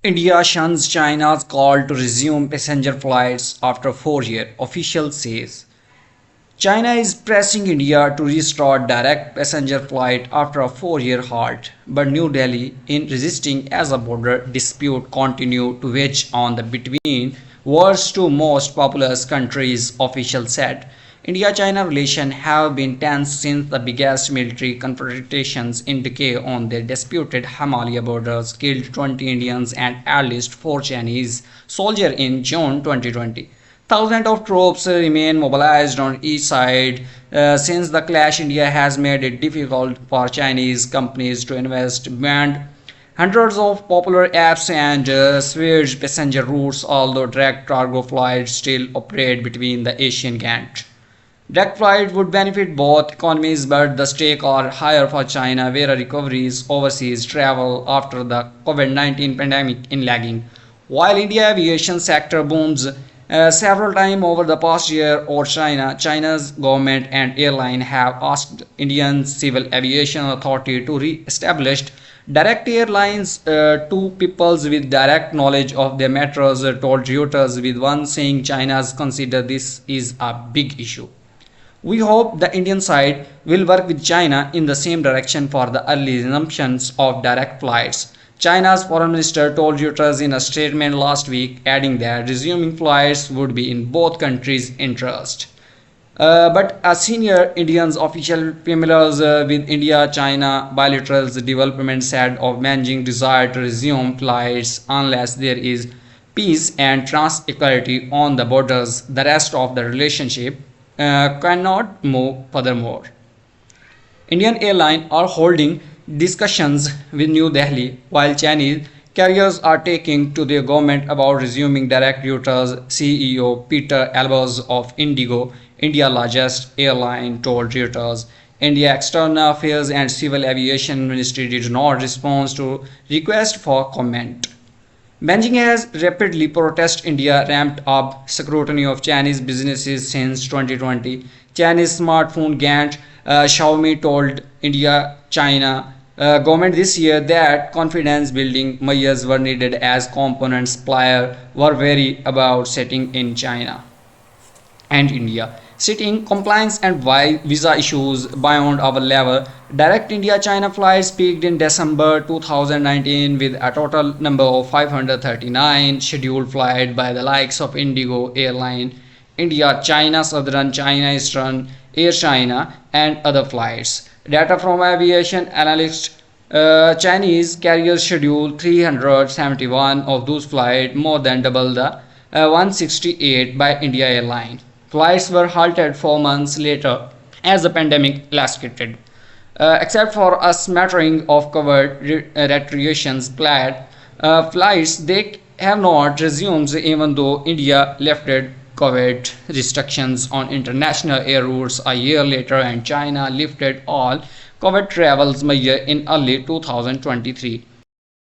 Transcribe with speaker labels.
Speaker 1: India shuns China's call to resume passenger flights after 4 years, official says. China is pressing India to restart direct passenger flight after a 4 year halt, but New Delhi in resisting as a border dispute continue to wedge on the between world's two most populous countries, officials said. India-China relations have been tense since the biggest military confrontations in decade on their disputed Himalaya borders killed 20 Indians and at least 4 Chinese soldiers in June 2020. Thousands of troops remain mobilized on each side. Since the clash, India has made it difficult for Chinese companies to invest, banned hundreds of popular apps and switched passenger routes, although direct cargo flights still operate between the Asian gant. Direct flight would benefit both economies, but the stakes are higher for China, where a recovery is overseas travel after the COVID-19 pandemic in lagging. While India aviation sector booms several times over the past year or China's government and airline have asked Indian Civil Aviation Authority to re-establish direct airlines to peoples with direct knowledge of their metros, told Reuters, with one saying China's consider this is a big issue. We hope the Indian side will work with China in the same direction for the early resumptions of direct flights. China's foreign minister told Reuters in a statement last week, adding that resuming flights would be in both countries' interest. But a senior Indian official familiar with India-China bilateral development said of managing desire to resume flights unless there is peace and trans-equality on the borders, the rest of the relationship cannot move furthermore. Indian Airlines are holding discussions with New Delhi while Chinese carriers are talking to their government about resuming direct routes. CEO Peter Albers of Indigo, India's largest airline, told Reuters. India External Affairs and Civil Aviation Ministry did not respond to request for comment. Beijing has rapidly protested India ramped up scrutiny of Chinese businesses since 2020. Chinese smartphone giant Xiaomi told India-China government this year that confidence building measures were needed as component suppliers were wary about setting in China and India, citing compliance and visa issues beyond our level. Direct India-China flights peaked in December 2019 with a total number of 539 scheduled flights by the likes of Indigo Airline, India-China, Southern China Eastern, Air China, and other flights. Data from aviation analysts Chinese carriers scheduled 371 of those flights, more than double the 168 by India Airline. Flights were halted 4 months later as the pandemic escalated. Except for a smattering of covered retractions planned flights, they have not resumed even though India lifted COVID restrictions on international air routes a year later and China lifted all COVID travel measures in early 2023.